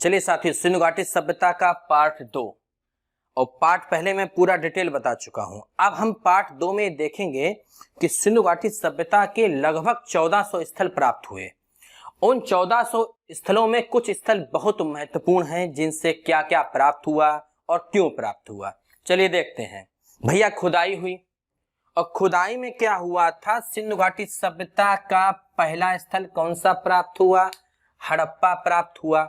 चलिए साथियों, सिंधु घाटी सभ्यता का पार्ट 2 और पार्ट पहले मैं पूरा डिटेल बता चुका हूं। अब हम पार्ट 2 में देखेंगे कि सिंधु घाटी सभ्यता के लगभग 1400 स्थल प्राप्त हुए। उन 1400 स्थलों में कुछ स्थल बहुत महत्वपूर्ण हैं, जिनसे क्या क्या प्राप्त हुआ और क्यों प्राप्त हुआ। चलिए देखते हैं। भैया खुदाई हुई और खुदाई में क्या हुआ था, सिंधु घाटी सभ्यता का पहला स्थल कौन सा प्राप्त हुआ? हड़प्पा प्राप्त हुआ।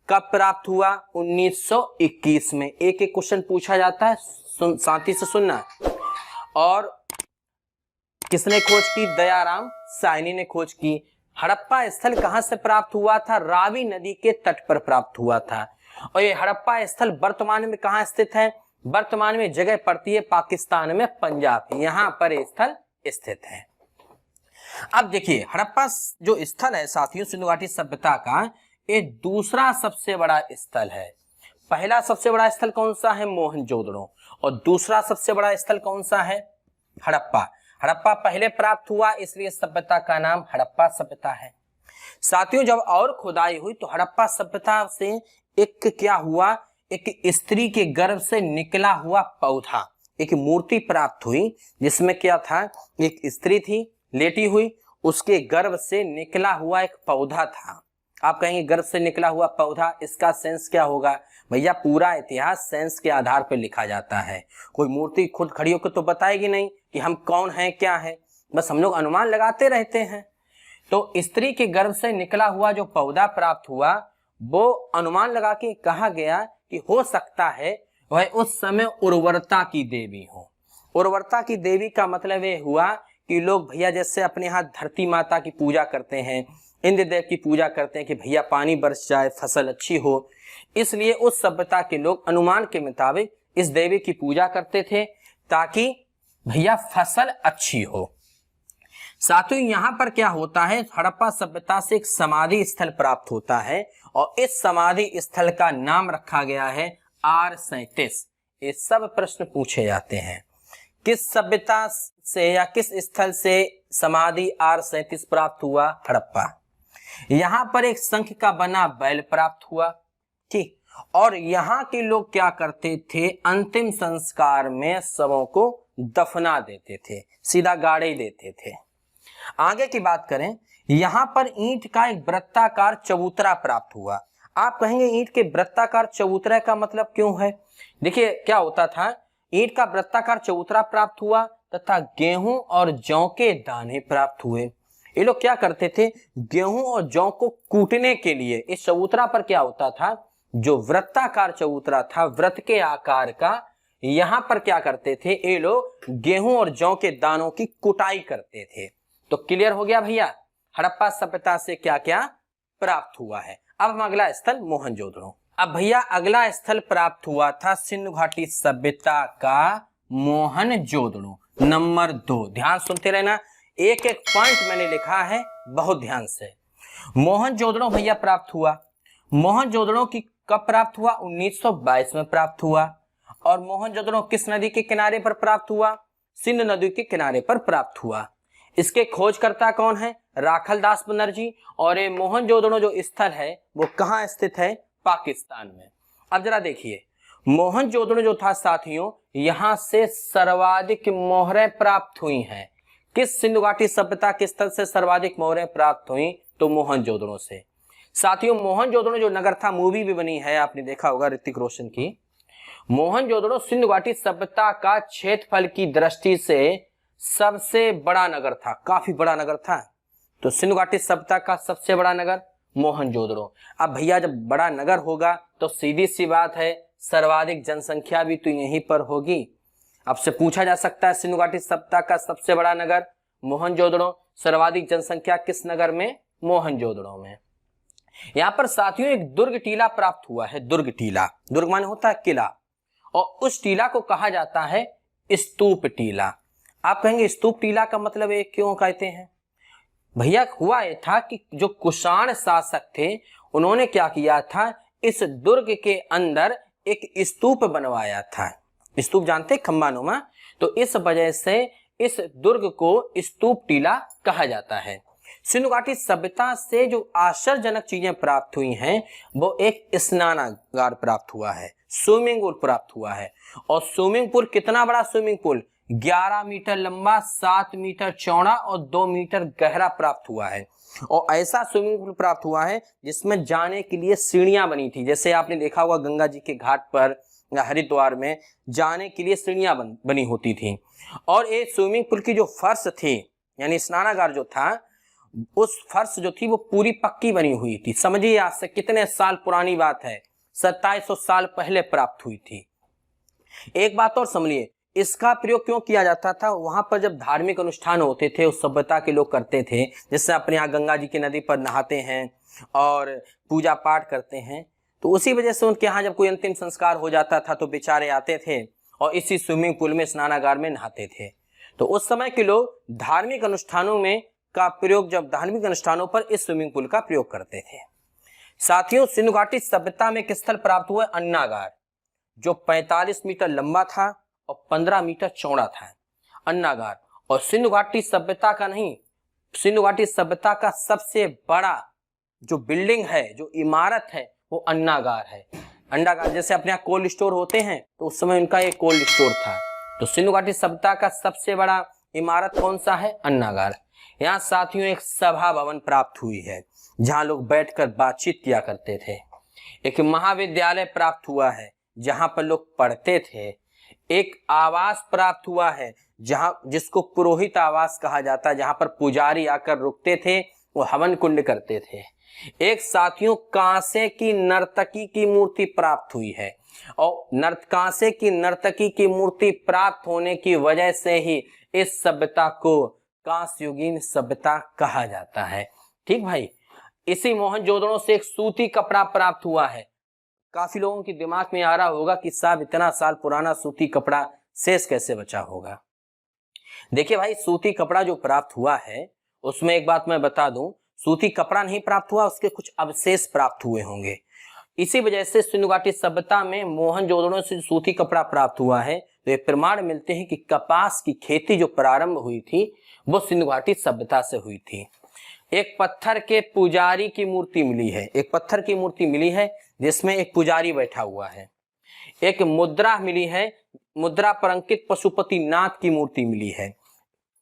कब प्राप्त हुआ? 1921 में। एक एक क्वेश्चन पूछा जाता है, शांति से सुनना। और किसने खोज की? दयाराम साहनी ने खोज की। हड़प्पा स्थल कहां से प्राप्त हुआ था? रावी नदी के तट पर प्राप्त हुआ था। और ये हड़प्पा स्थल वर्तमान में कहां स्थित है? वर्तमान में जगह पड़ती है पाकिस्तान में, पंजाब, यहां पर स्थल स्थित है। अब देखिए, हड़प्पा जो स्थल है साथियों सिंधु घाटी सभ्यता का, ये दूसरा सबसे बड़ा स्थल है। पहला सबसे बड़ा स्थल कौन सा है? मोहनजोदड़ो। और दूसरा सबसे बड़ा स्थल कौन सा है? हड़प्पा। हड़प्पा पहले प्राप्त हुआ, इसलिए सभ्यता का नाम हड़प्पा सभ्यता है। साथियों, जब और खुदाई हुई तो हड़प्पा सभ्यता से एक क्या हुआ, एक स्त्री के गर्भ से निकला हुआ पौधा, एक मूर्ति प्राप्त हुई, जिसमें क्या था, एक स्त्री थी लेटी हुई, उसके गर्भ से निकला हुआ एक पौधा था। आप कहेंगे गर्भ से निकला हुआ पौधा, इसका सेंस क्या होगा? भैया पूरा इतिहास सेंस के आधार पर लिखा जाता है। कोई मूर्ति खुद खड़ी होकर तो बताएगी नहीं कि हम कौन हैं क्या है, बस हम लोग अनुमान लगाते रहते हैं। तो स्त्री के गर्भ से निकला हुआ जो पौधा प्राप्त हुआ, वो अनुमान लगा के कहा गया कि हो सकता है वह उस समय उर्वरता की देवी हो। उर्वरता की देवी का मतलब ये हुआ कि लोग भैया जैसे अपने यहाँ धरती माता की पूजा करते हैं, इंद्र देव की पूजा करते हैं कि भैया पानी बरस जाए, फसल अच्छी हो, इसलिए उस सभ्यता के लोग अनुमान के मुताबिक इस देवी की पूजा करते थे ताकि भैया फसल अच्छी हो। साथियों, यहाँ पर क्या होता है, हड़प्पा सभ्यता से एक समाधि स्थल प्राप्त होता है और इस समाधि स्थल का नाम रखा गया है R37। ये सब प्रश्न पूछे जाते हैं, किस सभ्यता से या किस स्थल से समाधि R37 प्राप्त हुआ? हड़प्पा। यहां पर एक शंख का बना बैल प्राप्त हुआ, ठीक। और यहां के लोग क्या करते थे, अंतिम संस्कार में शवों को दफना देते थे, सीधा गाड़े देते थे। आगे की बात करें, यहां पर ईंट का एक वृत्ताकार चबूतरा प्राप्त हुआ। आप कहेंगे ईंट के वृत्ताकार चबूतरा का मतलब क्यों है? देखिए क्या होता था, ईंट का वृत्ताकार चबूतरा प्राप्त हुआ तथा गेहूं और जौ के दाने प्राप्त हुए। ये लोग क्या करते थे, गेहूं और जौ को कूटने के लिए इस चबूतरा पर क्या होता था, जो वृत्ताकार चबूतरा था वृत्त के आकार का, यहां पर क्या करते थे, ये लोग गेहूं और जौ के दानों की कुटाई करते थे। तो क्लियर हो गया भैया, हड़प्पा सभ्यता से क्या क्या प्राप्त हुआ है। अब हम अगला स्थल मोहनजोदड़ो। अब भैया अगला स्थल प्राप्त हुआ था सिंधु घाटी सभ्यता का मोहनजोदड़ो, नंबर 2। ध्यान सुनते रहना, एक एक पॉइंट मैंने लिखा है, बहुत ध्यान से। मोहनजोदड़ो भैया प्राप्त हुआ। मोहनजोदड़ो की कब प्राप्त हुआ? 1922 में प्राप्त हुआ। और मोहनजोदड़ो किस नदी के किनारे पर प्राप्त हुआ? सिंध नदी के किनारे पर प्राप्त हुआ। इसके खोजकर्ता कौन है? राखलदास बनर्जी। और ये मोहनजोदड़ो जो स्थल है वो कहाँ स्थित है? पाकिस्तान में। अब जरा देखिए, मोहनजोदड़ो जो था साथियों, यहां से सर्वाधिक मोहरें प्राप्त हुई हैं। किस सिंधु घाटी सभ्यता के स्थल से सर्वाधिक मोहरें प्राप्त हुई? तो मोहनजोदड़ो से। साथियों, मोहनजोदड़ो जो नगर था, मूवी भी बनी है, आपने देखा होगा ऋतिक रोशन की। मोहनजोदड़ो सिंधु घाटी सभ्यता का क्षेत्रफल की दृष्टि से सबसे बड़ा नगर था, काफी बड़ा नगर था। तो सिंधु घाटी सभ्यता का सबसे बड़ा नगर मोहनजोदड़ो। अब भैया जब बड़ा नगर होगा तो सीधी सी बात है, सर्वाधिक जनसंख्या भी तो यहीं पर होगी। आपसे पूछा जा सकता है सिंधु घाटी सभ्यता का सबसे बड़ा नगर मोहनजोदड़ो, सर्वाधिक जनसंख्या किस नगर में? मोहनजोदड़ो में। यहां पर साथियों एक दुर्ग टीला प्राप्त हुआ है। दुर्ग टीला, दुर्ग माने होता है किला, और उस टीला को कहा जाता है स्तूप टीला। आप कहेंगे स्तूप टीला का मतलब ये क्यों कहते हैं? भैया हुआ ये था कि जो कुषाण शासक थे, उन्होंने क्या किया था, इस दुर्ग के अंदर एक स्तूप बनवाया था। स्तूप जानते, खंबानुमा। तो इस वजह से इस दुर्ग को स्तूप टीला कहा जाता है। सिंधु घाटी सभ्यता से जो आश्चर्यजनक चीजें प्राप्त हुई हैं वो एक स्नानागार प्राप्त हुआ है, स्विमिंग पूल प्राप्त हुआ है। और स्विमिंग पूल कितना बड़ा स्विमिंग पूल, 11 मीटर लंबा, 7 मीटर चौड़ा और 2 मीटर गहरा प्राप्त हुआ है। और ऐसा स्विमिंग पूल प्राप्त हुआ है जिसमें जाने के लिए सीढ़ियां बनी थी। जैसे आपने देखा होगा गंगा जी के घाट पर या हरिद्वार में जाने के लिए सीढ़ियां बनी होती थी। और ये स्विमिंग पूल की जो फर्श थी यानी स्नानागार जो था, उस फर्श जो थी वो पूरी पक्की बनी हुई थी। समझिए आज से कितने साल पुरानी बात है, 2700 साल पहले प्राप्त हुई थी। एक बात और समझिए, इसका प्रयोग क्यों किया जाता था, वहां पर जब धार्मिक अनुष्ठान होते थे उस सभ्यता के लोग करते थे, जैसे अपने यहाँ गंगा जी की नदी पर नहाते हैं और पूजा पाठ करते हैं, तो उसी वजह से उनके यहाँ जब कोई अंतिम संस्कार हो जाता था तो बेचारे आते थे और इसी स्विमिंग पूल में स्नानागार में नहाते थे। तो उस समय के लोग धार्मिक अनुष्ठानों में का प्रयोग, जब धार्मिक अनुष्ठानों पर इस स्विमिंग पूल का प्रयोग करते थे। साथियों, सिंधु घाटी सभ्यता में एक स्थल प्राप्त हुआ अन्नागार, जो 45 मीटर लंबा था और 15 मीटर चौड़ा था। अन्नागार, और सिंधु घाटी सभ्यता का नहीं, सिंधु घाटी सभ्यता का सबसे बड़ा जो बिल्डिंग है, जो इमारत है, वो अन्नागार है। अन्नागार जैसे अपने यहाँ कोल्ड स्टोर होते हैं, तो उस समय उनका एक कोल्ड स्टोर था। तो सिंधु घाटी सभ्यता का सबसे बड़ा इमारत कौन सा है, अन्नागार। यहाँ साथियों एक सभा भवन प्राप्त हुई है जहां लोग बैठकर बातचीत किया करते थे। एक महाविद्यालय प्राप्त हुआ है जहां पर लोग पढ़ते थे। एक आवास प्राप्त हुआ है जहां, जिसको पुरोहित आवास कहा जाता है, जहां पर पुजारी आकर रुकते थे, वो हवन कुंड करते थे। एक साथियों कांसे की नर्तकी की मूर्ति प्राप्त हुई है, और कांसे की नर्तकी की मूर्ति प्राप्त होने की वजह से ही इस सभ्यता को कांस्ययुगीन सभ्यता कहा जाता है। ठीक भाई, इसी मोहनजोदड़ो से एक सूती कपड़ा प्राप्त हुआ है। काफी लोगों के दिमाग में आ रहा होगा कि साहब इतना साल पुराना सूती कपड़ा शेष कैसे बचा होगा। देखिए भाई, सूती कपड़ा जो प्राप्त हुआ है उसमें एक बात मैं बता दूं, सूती कपड़ा नहीं प्राप्त हुआ, उसके कुछ अवशेष प्राप्त हुए होंगे। इसी वजह से सिंधु घाटी सभ्यता में मोहनजोदड़ो से सूती कपड़ा प्राप्त हुआ है। तो ये प्रमाण मिलते हैं कि कपास की खेती जो प्रारंभ हुई थी वो सिंधु घाटी सभ्यता से हुई थी। एक पत्थर के पुजारी की मूर्ति मिली है, एक पत्थर की मूर्ति मिली है जिसमें एक पुजारी बैठा हुआ है। एक मुद्रा मिली है, मुद्रा पर अंकित पशुपतिनाथ की मूर्ति मिली है।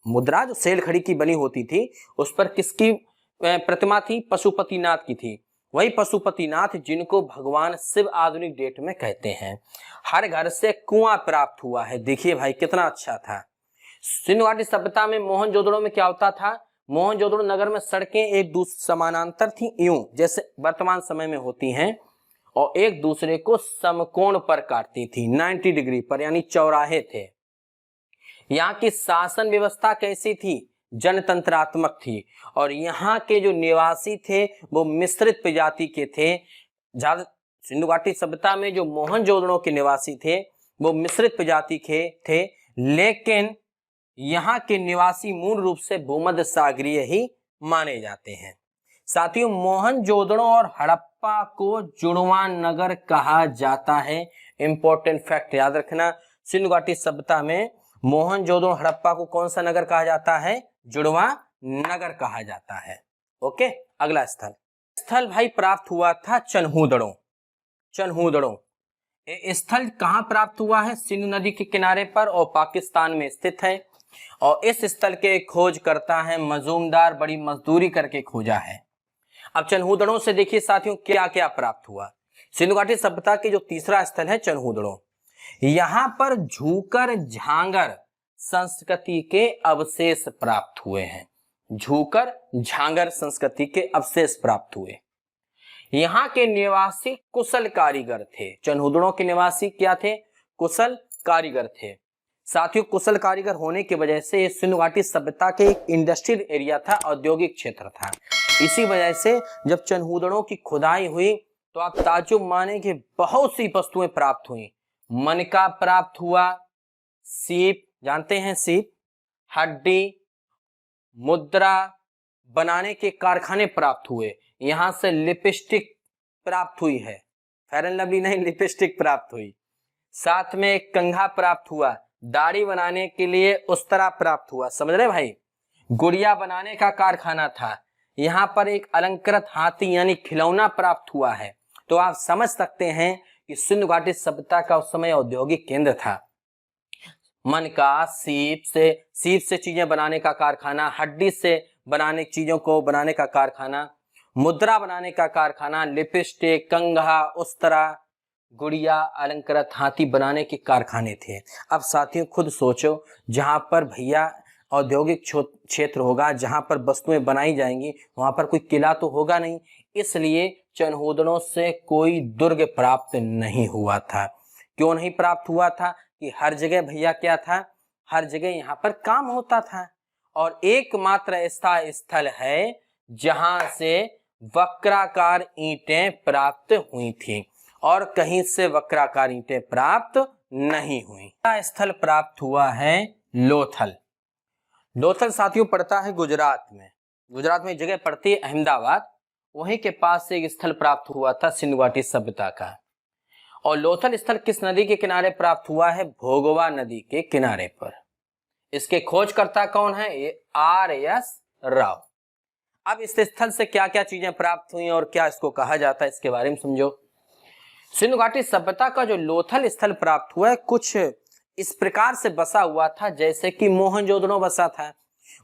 मुद्रा जो सेलखड़ी की बनी होती थी उस पर किसकी प्रतिमा थी, पशुपतिनाथ की थी। वही पशुपतिनाथ जिनको भगवान शिव आधुनिक डेट में कहते हैं। हर घर से कुआं प्राप्त हुआ है। देखिए भाई कितना अच्छा था। सिंधु घाटी सभ्यता में मोहनजोदड़ो में क्या होता था, मोहनजोदड़ो नगर में सड़कें एक दूसरे समानांतर थी, यूं जैसे वर्तमान समय में होती हैं, और एक दूसरे को समकोण पर काटती थी, 90 डिग्री पर, यानी चौराहे थे। यहाँ की शासन व्यवस्था कैसी थी, जनतंत्रात्मक थी। और यहाँ के जो निवासी थे वो मिश्रित प्रजाति के थे। सिंधु घाटी सभ्यता में जो मोहनजोदड़ो के निवासी थे वो मिश्रित प्रजाति के थे, लेकिन यहाँ के निवासी मूल रूप से भूमध्य सागरीय ही माने जाते हैं। साथियों, मोहनजोदड़ो और हड़प्पा को जुड़वा नगर कहा जाता है। इंपॉर्टेंट फैक्ट याद रखना, सिंधु घाटी सभ्यता में मोहनजोदड़ो हड़प्पा को कौन सा नगर कहा जाता है, जुड़वा नगर कहा जाता है। ओके, अगला स्थल भाई प्राप्त हुआ था चन्हूदड़ो। चन्हूदड़ो ये स्थल कहाँ प्राप्त हुआ है, सिंधु नदी के किनारे पर और पाकिस्तान में स्थित है। और इस स्थल के खोज करता है मजूमदार, बड़ी मजदूरी करके खोजा है। अब चन्हूदड़ो से देखिए साथियों क्या क्या प्राप्त हुआ। सिंधु घाटी सभ्यता के जो तीसरा स्थल है चन्हूदड़ो, यहाँ पर झूकर झांगर संस्कृति के अवशेष प्राप्त हुए हैं। झूकर झांगर संस्कृति के अवशेष प्राप्त हुए। यहाँ के निवासी कुशल कारीगर थे। चन्हूदड़ो के निवासी क्या थे, कुशल कारीगर थे। साथियों, कुशल कारीगर होने की वजह से सिंधु घाटी सभ्यता के एक इंडस्ट्रियल एरिया था, औद्योगिक क्षेत्र था। इसी वजह से जब चन्हूदड़ो की खुदाई हुई तो आप ताज्जुब माने कि बहुत सी वस्तुएं प्राप्त हुई। मनका प्राप्त हुआ, सीप, जानते हैं सीप, हड्डी, मुद्रा बनाने के कारखाने प्राप्त हुए। यहां से लिपस्टिक प्राप्त हुई है, फेयर एंड लवली नहीं, लिपस्टिक प्राप्त हुई। साथ में एक कंघा प्राप्त हुआ, दाढ़ी बनाने के लिए उस्तरा प्राप्त हुआ। समझ रहे भाई, गुड़िया बनाने का कारखाना था। यहाँ पर एक अलंकृत हाथी यानी खिलौना प्राप्त हुआ है। तो आप समझ सकते हैं कि सिंधु घाटी सभ्यता का उस समय औद्योगिक केंद्र था। मन का सीप से चीजें बनाने का कारखाना, हड्डी से बनाने चीजों को बनाने का कारखाना, मुद्रा बनाने का कारखाना, लिपस्टिक, कंघा, उस्तरा, गुड़िया, अलंकृत हाथी बनाने के कारखाने थे। अब साथियों खुद सोचो, जहां पर भैया औद्योगिक क्षेत्र होगा, जहां पर वस्तुएं बनाई जाएंगी, वहां पर कोई किला तो होगा नहीं, इसलिए चनहूदड़ों से कोई दुर्ग प्राप्त नहीं हुआ था। क्यों नहीं प्राप्त हुआ था? कि हर जगह भैया क्या था, हर जगह यहाँ पर काम होता था और एकमात्र ऐसा स्थल है जहां से वक्राकार ईंटें प्राप्त हुई थी और कहीं से वक्राकार ईंटें प्राप्त नहीं हुई। स्थल प्राप्त हुआ है लोथल। लोथल साथियों पड़ता है गुजरात में। गुजरात में जगह पड़ती है अहमदाबाद, वहीं के पास से एक स्थल प्राप्त हुआ था सिंधु घाटी सभ्यता का। और लोथल स्थल किस नदी के किनारे प्राप्त हुआ है? भोगवा नदी के किनारे पर। इसके खोजकर्ता कौन है? ये R.S. राव। अब इस स्थल से क्या क्या चीजें प्राप्त हुई और क्या इसको कहा जाता है, इसके बारे में समझो। सिंधु घाटी सभ्यता का जो लोथल स्थल प्राप्त हुआ है कुछ इस प्रकार से बसा हुआ था जैसे कि मोहनजोदड़ो बसा था।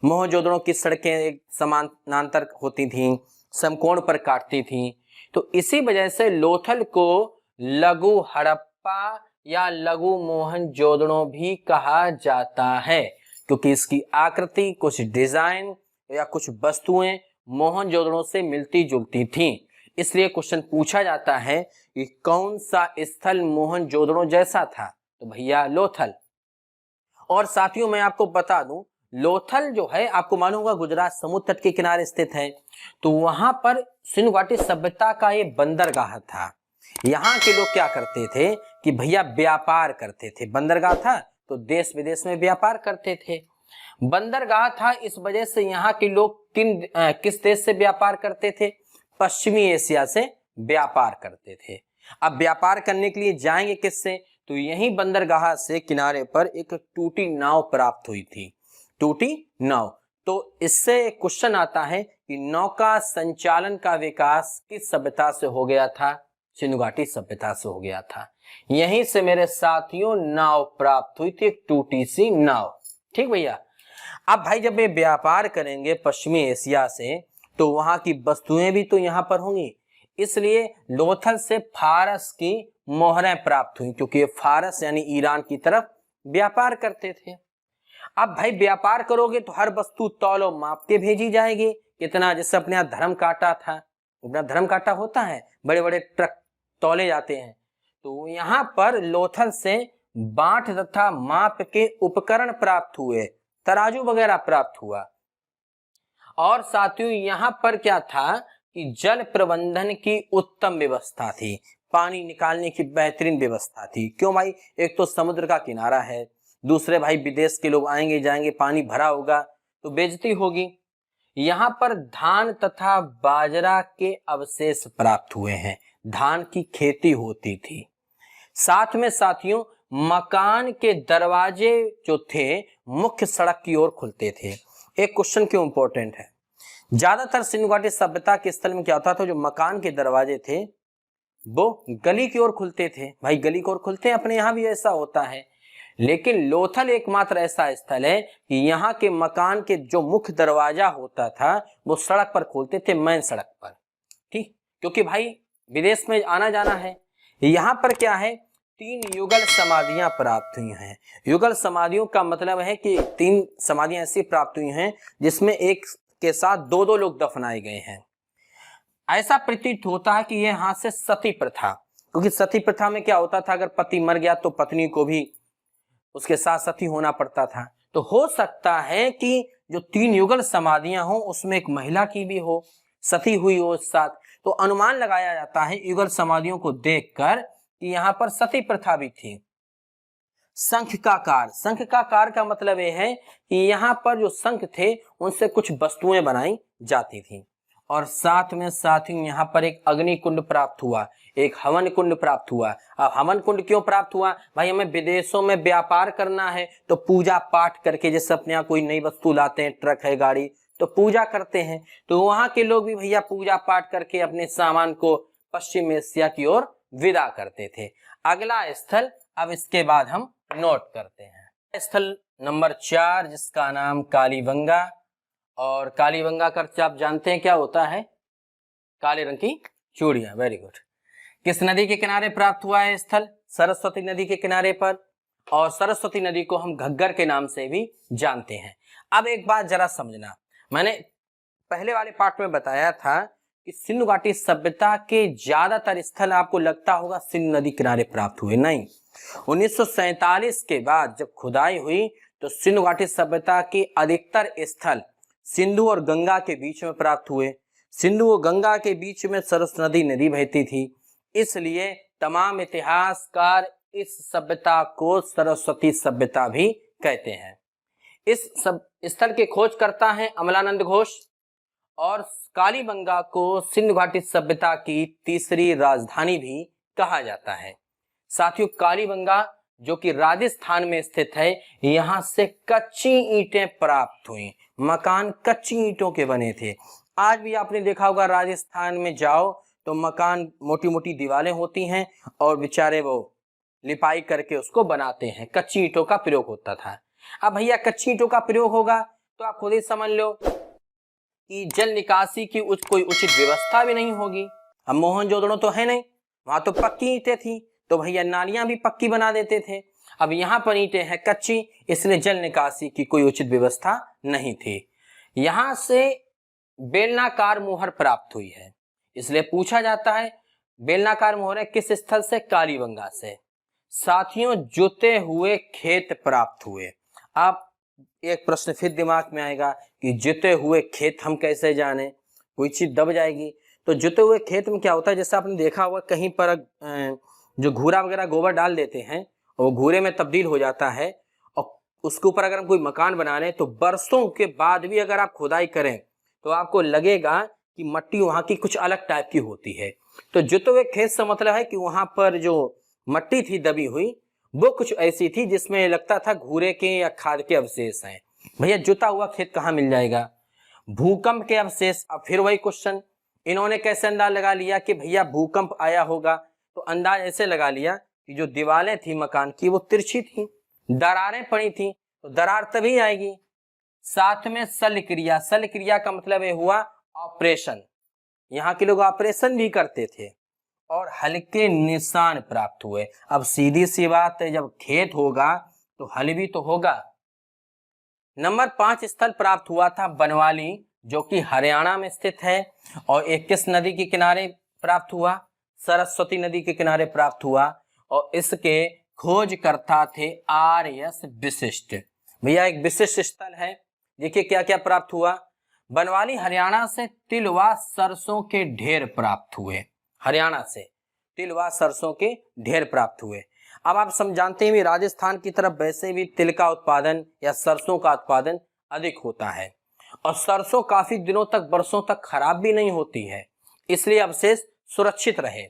मोहनजोदड़ो की सड़कें एक समानांतर होती थीं, समकोण पर काटती थीं, तो इसी वजह से लोथल को लघु हड़प्पा या लघु मोहनजोदड़ो भी कहा जाता है, क्योंकि इसकी आकृति, कुछ डिजाइन या कुछ वस्तुएं मोहनजोदड़ो से मिलती जुलती थीं। इसलिए क्वेश्चन पूछा जाता है कि कौन सा स्थल मोहनजोदड़ो जैसा था? तो भैया लोथल। और साथियों मैं आपको बता दूं, लोथल जो है आपको मालूम होगा गुजरात समुद्र तट के किनारे स्थित है। तो वहां पर सिंधु घाटी सभ्यता का ये बंदरगाह था। यहाँ के लोग क्या करते थे कि भैया व्यापार करते थे। बंदरगाह था तो देश विदेश में व्यापार करते थे। बंदरगाह था इस वजह से यहाँ के लोग किस देश से व्यापार करते थे? पश्चिमी एशिया से व्यापार करते थे। अब व्यापार करने के लिए जाएंगे किससे? तो यही बंदरगाह से किनारे पर एक टूटी नाव प्राप्त हुई थी। टूटी नाव। तो इससे एक क्वेश्चन आता है कि नौका संचालन का विकास किस सभ्यता से हो गया था? सिंधु घाटी सभ्यता से हो गया था। यहीं से मेरे साथियों नाव प्राप्त हुई थी, एक टूटी सी नाव। ठीक भैया। अब भाई जब ये व्यापार करेंगे पश्चिमी एशिया से तो वहां की वस्तुएं भी तो यहाँ पर होंगी, इसलिए लोथल से फारस की मोहरें प्राप्त हुई, क्योंकि ये फारस यानी ईरान की तरफ व्यापार करते थे। अब भाई व्यापार करोगे तो हर वस्तु तौलो माप के भेजी जाएगी। कितना? जैसे अपने यहाँ धर्म काटा था, अपना धर्म काटा होता है, बड़े बड़े ट्रक तौले जाते हैं। तो यहाँ पर लोथल से बांट तथा माप के उपकरण प्राप्त हुए, तराजू वगैरह प्राप्त हुआ। और साथियों यहाँ पर क्या था कि जल प्रबंधन की उत्तम व्यवस्था थी, पानी निकालने की बेहतरीन व्यवस्था थी। क्यों भाई? एक तो समुद्र का किनारा है, दूसरे भाई विदेश के लोग आएंगे जाएंगे, पानी भरा होगा तो बेइज्जती होगी। यहाँ पर धान तथा बाजरा के अवशेष प्राप्त हुए हैं, धान की खेती होती थी। साथ में साथियों मकान के दरवाजे जो थे मुख्य सड़क की ओर खुलते थे। एक क्वेश्चन क्यों इंपॉर्टेंट है, ज्यादातर सिंधु घाटी सभ्यता के स्थल में क्या होता था, जो मकान के दरवाजे थे वो गली की ओर खुलते थे। भाई गली की ओर खुलते हैं, अपने यहाँ भी ऐसा होता है, लेकिन लोथल एकमात्र ऐसा स्थल है कि यहाँ के मकान के जो मुख्य दरवाजा होता था वो सड़क पर खोलते थे, मेन सड़क पर। ठीक, क्योंकि भाई विदेश में आना जाना है। यहाँ पर क्या है, 3 युगल समाधियां प्राप्त हुई हैं। युगल समाधियों का मतलब है कि 3 समाधियां ऐसी प्राप्त हुई हैं जिसमें एक के साथ 2-2 लोग दफनाए गए हैं। ऐसा प्रतीत होता है कि यह हाथ से सती प्रथा, क्योंकि सती प्रथा में क्या होता था, अगर पति मर गया तो पत्नी को भी उसके साथ सती होना पड़ता था। तो हो सकता है कि जो 3 युगल समाधियां हो उसमें एक महिला की भी हो, सती हुई हो साथ। तो अनुमान लगाया जाता है युगल समाधियों को देखकर कि यहाँ पर सती प्रथा भी थी। शंख का कार का मतलब यह है कि यहाँ पर जो शंख थे उनसे कुछ वस्तुएं बनाई जाती थी। और साथ में साथियों यहाँ पर एक अग्नि कुंड प्राप्त हुआ, एक हवन कुंड प्राप्त हुआ। अब हवन कुंड क्यों प्राप्त हुआ? भाई हमें विदेशों में व्यापार करना है तो पूजा पाठ करके, जैसे अपने यहाँ कोई नई वस्तु लाते हैं, ट्रक है, गाड़ी, तो पूजा करते हैं। तो वहां के लोग भी भैया पूजा पाठ करके अपने सामान को पश्चिम एशिया की ओर विदा करते थे। अगला स्थल अब इसके बाद हम नोट करते हैं। स्थल नंबर 4 जिसका नाम कालीबंगा। और कालीबंगा का अर्थ आप जानते हैं क्या होता है? काले रंग की चूड़ियां। Very good. किस नदी के किनारे प्राप्त हुआ है स्थल? सरस्वती नदी के किनारे पर। और सरस्वती नदी को हम घग्गर के नाम से भी जानते हैं। अब एक बात जरा समझना, मैंने पहले वाले पार्ट में बताया था कि सिंधु घाटी सभ्यता के ज्यादातर स्थल आपको लगता होगा सिंधु नदी किनारे प्राप्त हुए। नहीं, 1947 के बाद जब खुदाई हुई तो सिंधु घाटी सभ्यता के अधिकतर स्थल सिंधु और गंगा के बीच में प्राप्त हुए। सिंधु और गंगा के बीच में सरस्वती नदी बहती थी, इसलिए तमाम इतिहासकार इस सभ्यता को सरस्वती सभ्यता भी कहते हैं। इस सब स्थल के खोज करता है अमलानंद घोष। और कालीबंगा को सिंधु घाटी सभ्यता की तीसरी राजधानी भी कहा जाता है। साथियों, कालीबंगा जो कि राजस्थान में स्थित है, यहां से कच्ची ईंटें प्राप्त हुई। मकान कच्ची ईंटों के बने थे। आज भी आपने देखा होगा राजस्थान में जाओ तो मकान मोटी मोटी दीवारें होती हैं और बेचारे वो लिपाई करके उसको बनाते हैं। कच्ची ईंटों का प्रयोग होता था। अब भैया कच्ची ईंटों का प्रयोग होगा तो आप खुद ही समझ लो कि जल निकासी की कोई उचित व्यवस्था भी नहीं होगी। अब मोहनजोदड़ो तो है नहीं, वहां तो पक्की ईंटें थी, तो भैया नालियां भी पक्की बना देते थे। अब यहाँ पर ईंटें हैं कच्ची, इसलिए जल निकासी की कोई उचित व्यवस्था नहीं थी। यहां से बेलनाकार मोहर प्राप्त हुई है, इसलिए पूछा जाता है बेलनाकार मोहर किस स्थल से? कालीबंगा से। साथियों, जुते हुए खेत प्राप्त हुए। अब एक प्रश्न फिर दिमाग में आएगा कि जुते हुए खेत हम कैसे जाने, कोई चीज दब जाएगी। तो जुते हुए खेत में क्या होता है, जैसे आपने देखा होगा कहीं पर जो घूरा वगैरह गोबर डाल देते हैं और वो घूरे में तब्दील हो जाता है, और उसके ऊपर अगर हम कोई मकान बना रहे हैं तो बरसों के बाद भी अगर आप खुदाई करें तो आपको लगेगा कि मट्टी वहां की कुछ अलग टाइप की होती है। तो जुते हुए खेत से मतलब है कि वहां पर जो मट्टी थी दबी हुई वो कुछ ऐसी थी जिसमें लगता था घूरे के या खाद के अवशेष हैं। भैया जुता हुआ खेत कहाँ मिल जाएगा? भूकंप के अवशेष। अब फिर वही क्वेश्चन, इन्होंने कैसे अंदाज लगा लिया कि भैया भूकंप आया होगा? तो अंदाज ऐसे लगा लिया कि जो दीवारें थी मकान की वो तिरछी थी, दरारें पड़ी थी, तो दरार तभी आएगी। साथ में शल्य क्रिया। शल्य क्रिया का मतलब ये हुआ ऑपरेशन। यहाँ के लोग ऑपरेशन भी करते थे। और हल्के निशान प्राप्त हुए। अब सीधी सी बात है, जब खेत होगा तो हल भी तो होगा। नंबर 5 स्थल प्राप्त हुआ था बनवाली, जो कि हरियाणा में स्थित है। और एक किस नदी के किनारे प्राप्त हुआ? सरस्वती नदी के किनारे प्राप्त हुआ। और इसके खोजकर्ता थे आर.एस. वशिष्ठ। भैया एक विशिष्ट स्थल है, देखिए क्या क्या प्राप्त हुआ। बनवाली हरियाणा से तिल व सरसों के ढेर प्राप्त हुए। हरियाणा से तिल व सरसों के ढेर प्राप्त हुए। अब आप जानते हैं राजस्थान की तरफ वैसे भी तिल का उत्पादन या सरसों का उत्पादन अधिक होता है, और सरसों काफी दिनों तक, वर्षों तक खराब भी नहीं होती है, इसलिए अवशेष सुरक्षित रहे।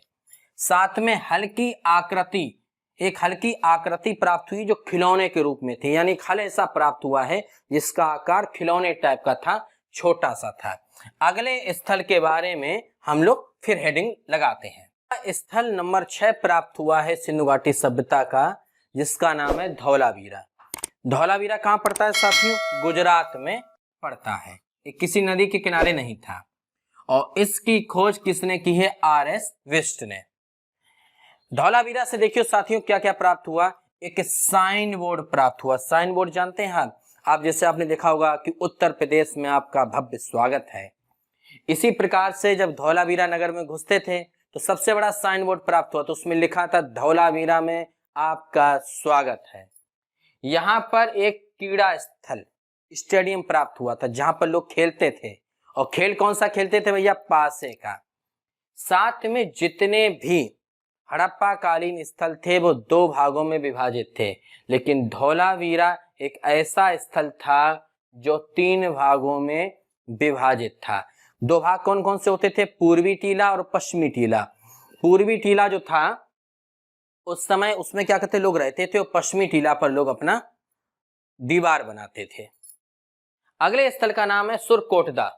साथ में हल्की आकृति, एक हल्की आकृति प्राप्त हुई जो खिलौने के रूप में थी, यानी खल ऐसा प्राप्त हुआ है जिसका आकार खिलौने टाइप का था, छोटा सा था। अगले स्थल के बारे में हम लोग फिर हेडिंग लगाते हैं। स्थल नंबर 6 प्राप्त हुआ है सिंधु घाटी सभ्यता का, जिसका नाम है धौलावीरा। धौलावीरा कहाँ पड़ता है साथियों? गुजरात में पड़ता है। ये किसी नदी के किनारे नहीं था। और इसकी खोज किसने की है? आर.एस. वशिष्ठ ने। धौलावीरा से देखियो साथियों क्या क्या प्राप्त हुआ। एक साइन बोर्ड प्राप्त हुआ। साइन बोर्ड जानते हैं आप जैसे आपने देखा होगा कि उत्तर प्रदेश में आपका भव्य स्वागत है। इसी प्रकार से जब धौलावीरा नगर में घुसते थे तो सबसे बड़ा साइन बोर्ड प्राप्त हुआ, तो उसमें लिखा था धौलावीरा में आपका स्वागत है। यहाँ पर एक क्रीड़ा स्थल, स्टेडियम प्राप्त हुआ था जहां पर लोग खेलते थे। और खेल कौन सा खेलते थे भैया? पासे का। साथ में जितने भी हड़प्पा कालीन स्थल थे वो 2 भागों में विभाजित थे, लेकिन धौलावीरा एक ऐसा स्थल था जो 3 भागों में विभाजित था। 2 भाग कौन कौन से होते थे? पूर्वी टीला और पश्चिमी टीला। पूर्वी टीला जो था उस समय उसमें क्या कहते लोग रहते थे, और पश्चिमी टीला पर लोग अपना दीवार बनाते थे। अगले स्थल का नाम है सुरकोटदा।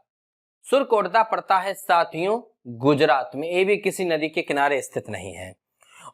सुरकोटदा पड़ता है साथियों गुजरात में, ये भी किसी नदी के किनारे स्थित नहीं है।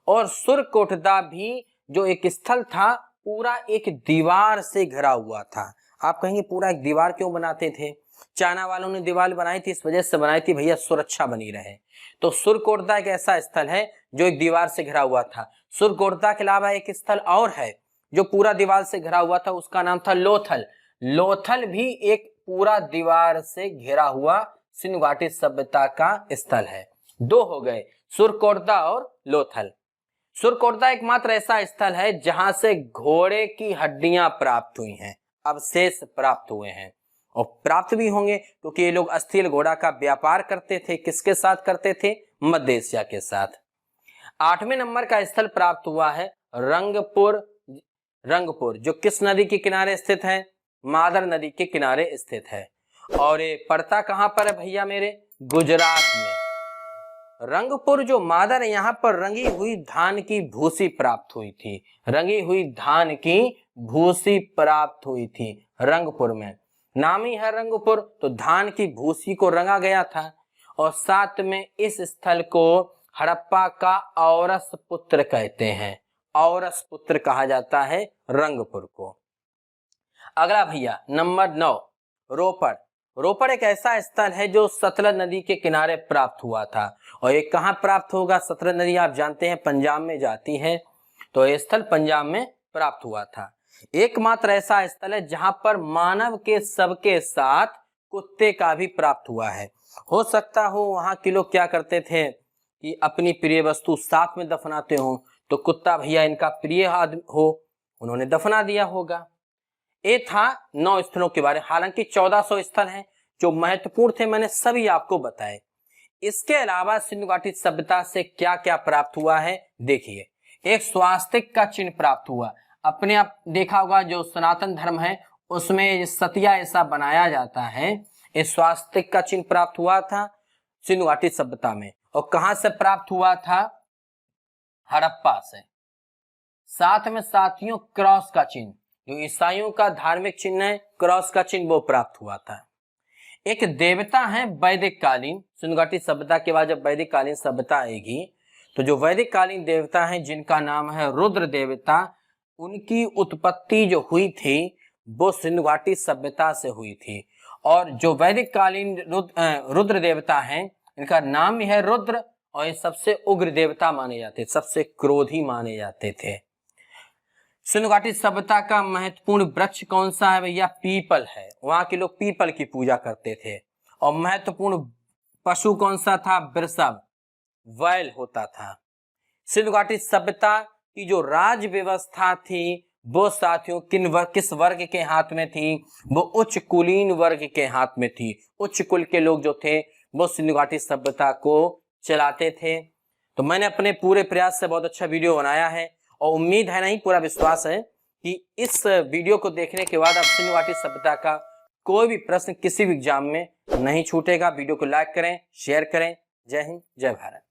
और सुरकोटदा भी जो एक स्थल था पूरा एक दीवार से घिरा हुआ था। आप कहेंगे पूरा एक दीवार क्यों बनाते थे? चाइना वालों ने दीवार बनाई थी, इस वजह से बनाई थी भैया सुरक्षा बनी रहे। तो सुरकोटदा एक ऐसा स्थल है जो एक दीवार से घिरा हुआ था। सुरकोटदा के अलावा एक स्थल और है जो पूरा दीवार से घिरा हुआ था, उसका नाम था लोथल। लोथल भी एक पूरा दीवार से घिरा हुआ सिंधु घाटी सभ्यता का स्थल है। दो हो गए, सुरकोटदा और लोथल। सुरकोटदा एकमात्र ऐसा स्थल है जहां से घोड़े की हड्डियां प्राप्त हुई हैं, अवशेष प्राप्त हुए हैं, और प्राप्त भी होंगे क्योंकि ये लोग अस्थिल घोड़ा का व्यापार करते थे। किसके साथ करते थे? मध्य एशिया के साथ। 8वें नंबर का स्थल प्राप्त हुआ है रंगपुर। रंगपुर जो किस नदी के किनारे स्थित है? मादर नदी के किनारे स्थित है। और ये पड़ता कहां पर है भैया मेरे? गुजरात में। रंगपुर जो मादर है, यहाँ पर रंगी हुई धान की भूसी प्राप्त हुई थी। रंगी हुई धान की भूसी प्राप्त हुई थी रंगपुर में। नाम ही है रंगपुर, तो धान की भूसी को रंगा गया था। और साथ में इस स्थल को हड़प्पा का औरस पुत्र कहते हैं। औरस पुत्र कहा जाता है रंगपुर को। अगला भैया नंबर 9, रोपड़। रोपड़ एक ऐसा स्थल है जो सतलज नदी के किनारे प्राप्त हुआ था। और ये कहाँ प्राप्त होगा? सतलज नदी आप जानते हैं पंजाब में जाती है, तो ये स्थल पंजाब में प्राप्त हुआ था। एकमात्र ऐसा स्थल है जहां पर मानव के शव के साथ कुत्ते का भी प्राप्त हुआ है। हो सकता हो वहां के लोग क्या करते थे कि अपनी प्रिय वस्तु साथ में दफनाते हो, तो कुत्ता भैया इनका प्रिय आदमी हो, उन्होंने दफना दिया होगा। ये था 9 स्थलों के बारे में। हालांकि 1400 स्थल हैं जो महत्वपूर्ण थे, मैंने सभी आपको बताए। इसके अलावा सिंधु घाटी सभ्यता से क्या क्या प्राप्त हुआ है देखिए। एक स्वास्तिक का चिन्ह प्राप्त हुआ। अपने आप देखा होगा जो सनातन धर्म है उसमें सतिया ऐसा बनाया जाता है, इस स्वास्तिक का चिन्ह प्राप्त हुआ था सिंधु घाटी सभ्यता में। और कहां से प्राप्त हुआ था? हड़प्पा से। साथ में साथियों क्रॉस का चिन्ह, जो ईसाइयों का धार्मिक चिन्ह है, क्रॉस का चिन्ह वो प्राप्त हुआ था। एक देवता है वैदिक कालीन, सिंधु घाटी सभ्यता के बाद जब वैदिक कालीन सभ्यता आएगी तो जो वैदिक कालीन देवता है जिनका नाम है रुद्र देवता, उनकी उत्पत्ति जो हुई थी वो सिंधु घाटी सभ्यता से हुई थी। और जो वैदिक कालीन रुद्र देवता हैं इनका नाम ही है रुद्र, और ये सबसे उग्र देवता माने जाते, सबसे क्रोधी माने जाते थे। सिंधु घाटी सभ्यता का महत्वपूर्ण वृक्ष कौन सा है भैया? पीपल है। वहां के लोग पीपल की पूजा करते थे। और महत्वपूर्ण पशु कौन सा था? वृषभ, बैल होता था। सिंधु घाटी सभ्यता की जो राज व्यवस्था थी वो साथियों किस वर्ग के हाथ में थी? वो उच्च कुलीन वर्ग के हाथ में थी। उच्च कुल के लोग जो थे वो सिंधु घाटी सभ्यता को चलाते थे। तो मैंने अपने पूरे प्रयास से बहुत अच्छा वीडियो बनाया है, और उम्मीद है नहीं पूरा विश्वास है कि इस वीडियो को देखने के बाद आप सिंधु घाटी सभ्यता का कोई भी प्रश्न किसी भी एग्जाम में नहीं छूटेगा। वीडियो को लाइक करें, शेयर करें। जय हिंद, जय भारत।